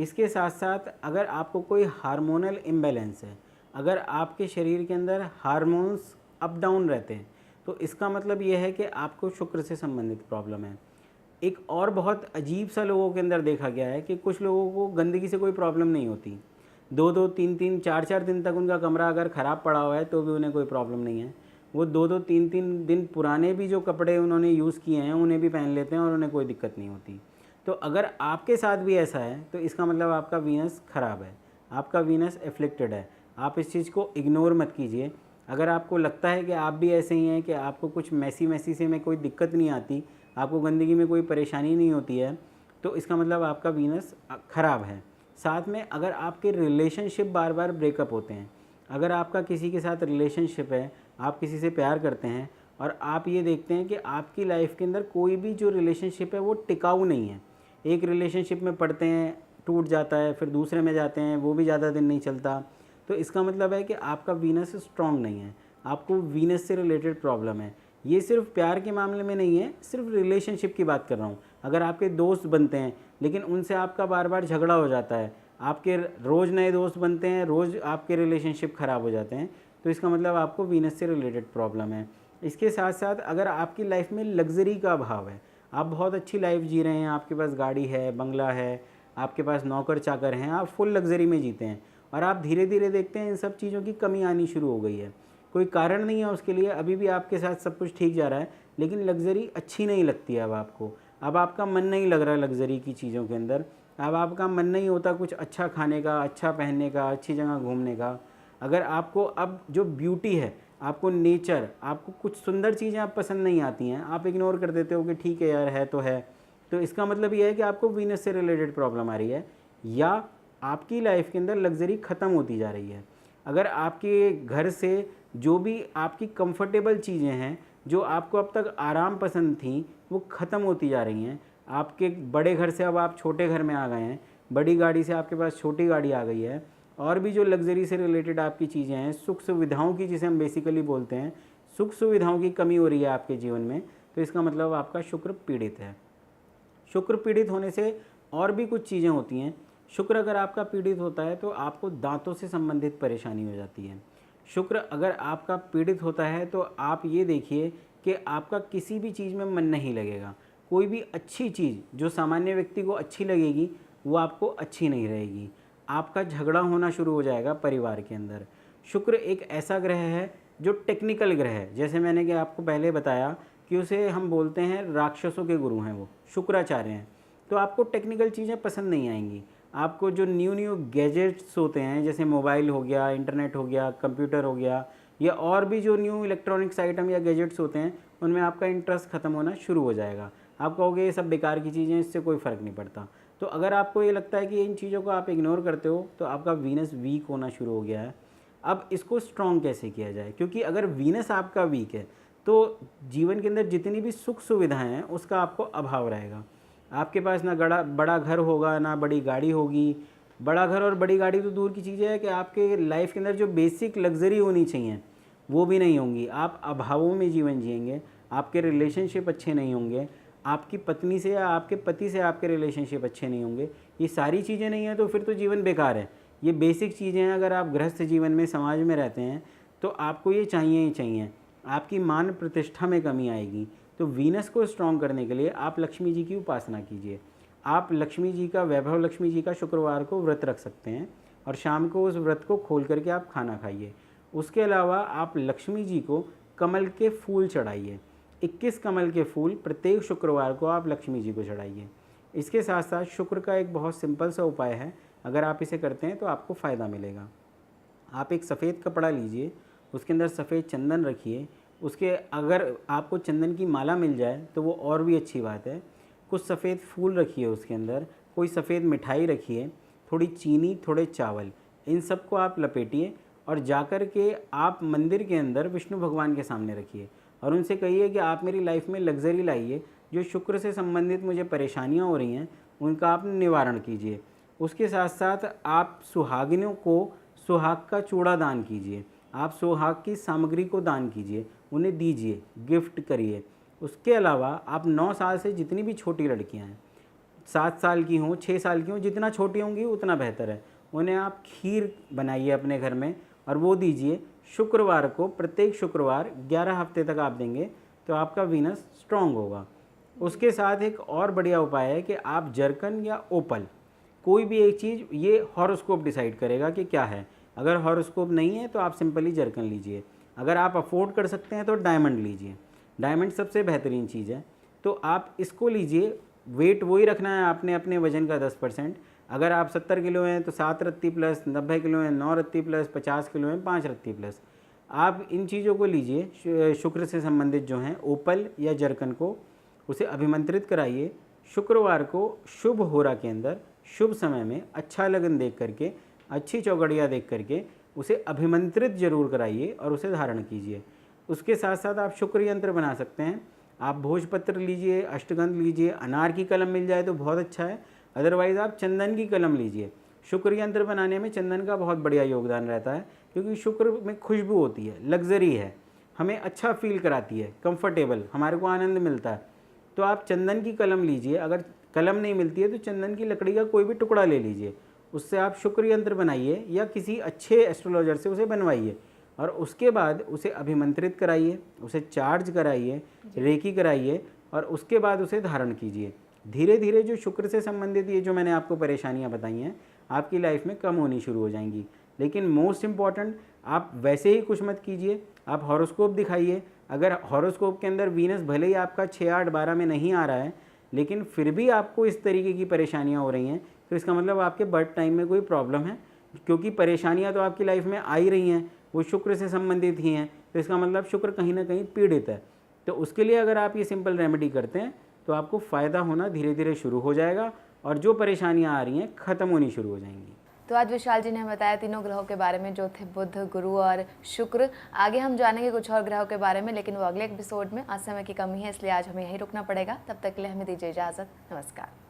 इसके साथ साथ अगर आपको कोई हार्मोनल इम्बैलेंस है, अगर आपके शरीर के अंदर हार्मोन्स अप डाउन रहते हैं, तो इसका मतलब ये है कि आपको शुक्र से संबंधित प्रॉब्लम है। एक और बहुत अजीब सा लोगों के अंदर देखा गया है कि कुछ लोगों को गंदगी से कोई प्रॉब्लम नहीं होती, 2-2, 3-3, 4-4 दिन तक उनका कमरा अगर ख़राब पड़ा हुआ है तो भी उन्हें कोई प्रॉब्लम नहीं है। वो 2-2, 3-3 दिन पुराने भी जो कपड़े उन्होंने यूज़ किए हैं उन्हें भी पहन लेते हैं और उन्हें कोई दिक्कत नहीं होती। तो अगर आपके साथ भी ऐसा है तो इसका मतलब आपका वीनस ख़राब है, आपका वीनस एफ्लिक्टेड है। आप इस चीज़ को इग्नोर मत कीजिए। अगर आपको लगता है कि आप भी ऐसे ही हैं कि आपको कुछ मैसी से में कोई दिक्कत नहीं आती, आपको गंदगी में कोई परेशानी नहीं होती है, तो इसका मतलब आपका वीनस ख़राब है। साथ में अगर आपके रिलेशनशिप बार बार ब्रेकअप होते हैं, अगर आपका किसी के साथ रिलेशनशिप है, आप किसी से प्यार करते हैं और आप ये देखते हैं कि आपकी लाइफ के अंदर कोई भी जो रिलेशनशिप है वो टिकाऊ नहीं है, एक रिलेशनशिप में पढ़ते हैं, टूट जाता है, फिर दूसरे में जाते हैं, वो भी ज़्यादा दिन नहीं चलता, तो इसका मतलब है कि आपका वीनस स्ट्रॉन्ग नहीं है, आपको वीनस से रिलेटेड प्रॉब्लम है। ये सिर्फ प्यार के मामले में नहीं है, सिर्फ रिलेशनशिप की बात कर रहा हूँ। अगर आपके दोस्त बनते हैं लेकिन उनसे आपका बार बार झगड़ा हो जाता है, आपके रोज़ नए दोस्त बनते हैं, रोज़ आपके रिलेशनशिप ख़राब हो जाते हैं, तो इसका मतलब आपको वीनस से रिलेटेड प्रॉब्लम है। इसके साथ साथ अगर आपकी लाइफ में लग्जरी का अभाव है, आप बहुत अच्छी लाइफ जी रहे हैं, आपके पास गाड़ी है, बंगला है, आपके पास नौकर चाकर हैं, आप फुल लग्जरी में जीते हैं और आप धीरे धीरे देखते हैं इन सब चीज़ों की कमी आनी शुरू हो गई है, कोई कारण नहीं है उसके लिए, अभी भी आपके साथ सब कुछ ठीक जा रहा है, लेकिन लग्जरी अच्छी नहीं लगती है अब आपको, अब आपका मन नहीं लग रहा है लग्जरी की चीज़ों के अंदर, अब आपका मन नहीं होता कुछ अच्छा खाने का, अच्छा पहनने का, अच्छी जगह घूमने का। अगर आपको अब जो ब्यूटी है, आपको नेचर, आपको कुछ सुंदर चीज़ें आप पसंद नहीं आती हैं, आप इग्नोर कर देते हो कि ठीक है यार है तो है, तो इसका मतलब ये है कि आपको वीनस से रिलेटेड प्रॉब्लम आ रही है या आपकी लाइफ के अंदर लग्जरी ख़त्म होती जा रही है। अगर आपके घर से जो भी आपकी कंफर्टेबल चीज़ें हैं, जो आपको अब तक आराम पसंद थी, वो ख़त्म होती जा रही हैं, आपके बड़े घर से अब आप छोटे घर में आ गए हैं, बड़ी गाड़ी से आपके पास छोटी गाड़ी आ गई है, और भी जो लग्जरी से रिलेटेड आपकी चीज़ें हैं, सुख सुविधाओं की जिसे हम बेसिकली बोलते हैं, सुख सुविधाओं की कमी हो रही है आपके जीवन में, तो इसका मतलब आपका शुक्र पीड़ित है। शुक्र पीड़ित होने से और भी कुछ चीज़ें होती हैं। शुक्र अगर आपका पीड़ित होता है तो आपको दांतों से संबंधित परेशानी हो जाती है। शुक्र अगर आपका पीड़ित होता है तो आप ये देखिए कि आपका किसी भी चीज़ में मन नहीं लगेगा, कोई भी अच्छी चीज़ जो सामान्य व्यक्ति को अच्छी लगेगी वो आपको अच्छी नहीं रहेगी, आपका झगड़ा होना शुरू हो जाएगा परिवार के अंदर। शुक्र एक ऐसा ग्रह है जो टेक्निकल ग्रह है, जैसे मैंने कि आपको पहले बताया कि उसे हम बोलते हैं राक्षसों के गुरु हैं, वो शुक्राचार्य हैं। तो आपको टेक्निकल चीज़ें पसंद नहीं आएंगी, आपको जो न्यू गैजेट्स होते हैं जैसे मोबाइल हो गया, इंटरनेट हो गया, कंप्यूटर हो गया, या और भी जो न्यू इलेक्ट्रॉनिक्स आइटम या गैजेट्स होते हैं उनमें आपका इंटरेस्ट ख़त्म होना शुरू हो जाएगा। आप कहोगे ये सब बेकार की चीज़ें, इससे कोई फ़र्क नहीं पड़ता। तो अगर आपको ये लगता है कि इन चीज़ों को आप इग्नोर करते हो तो आपका वीनस वीक होना शुरू हो गया है। अब इसको स्ट्रॉन्ग कैसे किया जाए, क्योंकि अगर वीनस आपका वीक है तो जीवन के अंदर जितनी भी सुख सुविधाएं हैं उसका आपको अभाव रहेगा। आपके पास ना बड़ा घर होगा, ना बड़ी गाड़ी होगी। बड़ा घर और बड़ी गाड़ी तो दूर की चीज़ है कि आपके लाइफ के अंदर जो बेसिक लग्जरी होनी चाहिए वो भी नहीं होंगी, आप अभावों में जीवन जिएंगे, आपके रिलेशनशिप अच्छे नहीं होंगे, आपकी पत्नी से या आपके पति से आपके रिलेशनशिप अच्छे नहीं होंगे। ये सारी चीज़ें नहीं हैं तो फिर तो जीवन बेकार है। ये बेसिक चीज़ें हैं, अगर आप गृहस्थ जीवन में समाज में रहते हैं तो आपको ये चाहिए ही चाहिए। आपकी मान प्रतिष्ठा में कमी आएगी। तो वीनस को स्ट्रॉन्ग करने के लिए आप लक्ष्मी जी की उपासना कीजिए। आप लक्ष्मी जी का, वैभव लक्ष्मी जी का शुक्रवार को व्रत रख सकते हैं और शाम को उस व्रत को खोल करके आप खाना खाइए। उसके अलावा आप लक्ष्मी जी को कमल के फूल चढ़ाइए, 21 कमल के फूल प्रत्येक शुक्रवार को आप लक्ष्मी जी को चढ़ाइए। इसके साथ साथ शुक्र का एक बहुत सिंपल सा उपाय है, अगर आप इसे करते हैं तो आपको फ़ायदा मिलेगा। आप एक सफ़ेद कपड़ा लीजिए, उसके अंदर सफ़ेद चंदन रखिए, उसके अगर आपको चंदन की माला मिल जाए तो वो और भी अच्छी बात है। कुछ सफ़ेद फूल रखिए उसके अंदर, कोई सफ़ेद मिठाई रखिए, थोड़ी चीनी, थोड़े चावल, इन सब को आप लपेटिए और जाकर के आप मंदिर के अंदर विष्णु भगवान के सामने रखिए और उनसे कहिए कि आप मेरी लाइफ में लग्जरी लाइए, जो शुक्र से संबंधित मुझे परेशानियां हो रही हैं उनका आप निवारण कीजिए। उसके साथ साथ आप सुहागिनों को सुहाग का चूड़ा दान कीजिए, आप सुहाग की सामग्री को दान कीजिए, उन्हें दीजिए, गिफ्ट करिए। उसके अलावा आप 9 साल से जितनी भी छोटी लड़कियां हैं, 7 साल की हों, 6 साल की हों, जितना छोटी होंगी उतना बेहतर है। उन्हें आप खीर बनाइए अपने घर में और वो दीजिए। शुक्रवार को, प्रत्येक शुक्रवार 11 हफ्ते तक आप देंगे तो आपका वीनस स्ट्रांग होगा। उसके साथ एक और बढ़िया उपाय है कि आप जर्कन या ओपल, कोई भी एक चीज़, ये हॉरोस्कोप डिसाइड करेगा कि क्या है। अगर हॉरोस्कोप नहीं है तो आप सिंपली जर्कन लीजिए। अगर आप अफोर्ड कर सकते हैं तो डायमंड लीजिए। डायमंड सबसे बेहतरीन चीज़ है, तो आप इसको लीजिए। वेट वही रखना है आपने अपने वज़न का 10%। अगर आप 70 किलो हैं तो 7 रत्ती प्लस, 90 किलो हैं 9 रत्ती प्लस, 50 किलो हैं 5 रत्ती प्लस। आप इन चीज़ों को लीजिए, शुक्र से संबंधित जो हैं ओपल या जर्कन को, उसे अभिमंत्रित कराइए। शुक्रवार को शुभ होरा के अंदर, शुभ समय में अच्छा लगन देख करके, अच्छी चौगड़िया देख करके उसे अभिमंत्रित जरूर कराइए और उसे धारण कीजिए। उसके साथ साथ आप शुक्र यंत्र बना सकते हैं। आप भोजपत्र लीजिए, अष्टगंध लीजिए, अनार की कलम मिल जाए तो बहुत अच्छा है, अदरवाइज़ आप चंदन की कलम लीजिए। शुक्र यंत्र बनाने में चंदन का बहुत बढ़िया योगदान रहता है, क्योंकि शुक्र में खुशबू होती है, लग्जरी है, हमें अच्छा फील कराती है, कंफर्टेबल, हमारे को आनंद मिलता है। तो आप चंदन की कलम लीजिए। अगर कलम नहीं मिलती है तो चंदन की लकड़ी का कोई भी टुकड़ा ले लीजिए, उससे आप शुक्र यंत्र बनाइए या किसी अच्छे एस्ट्रोलॉजर से उसे बनवाइए और उसके बाद उसे अभिमंत्रित कराइए, उसे चार्ज कराइए, रेकी कराइए और उसके बाद उसे धारण कीजिए। धीरे धीरे जो शुक्र से संबंधित ये जो मैंने आपको परेशानियां बताई हैं आपकी लाइफ में कम होनी शुरू हो जाएंगी। लेकिन मोस्ट इम्पॉर्टेंट, आप वैसे ही कुछ मत कीजिए, आप हॉरोस्कोप दिखाइए। अगर हॉरोस्कोप के अंदर वीनस भले ही आपका 6, 8, 12 में नहीं आ रहा है, लेकिन फिर भी आपको इस तरीके की परेशानियां हो रही हैं, तो इसका मतलब आपके बर्थ टाइम में कोई प्रॉब्लम है, क्योंकि परेशानियां तो आपकी लाइफ में आ ही रही हैं, वो शुक्र से संबंधित ही हैं, तो इसका मतलब शुक्र कहीं ना कहीं पीड़ित है। तो उसके लिए अगर आप ये सिंपल रेमेडी करते हैं तो आपको फ़ायदा होना धीरे धीरे शुरू हो जाएगा और जो परेशानियां आ रही हैं ख़त्म होनी शुरू हो जाएंगी। तो आज विशाल जी ने हमें बताया तीनों ग्रहों के बारे में, जो थे बुध, गुरु और शुक्र। आगे हम जानेंगे कुछ और ग्रहों के बारे में, लेकिन वो अगले एपिसोड में। आज समय की कमी है इसलिए आज हमें यहीं रुकना पड़ेगा। तब तक के लिए हमें दीजिए इजाज़त। नमस्कार।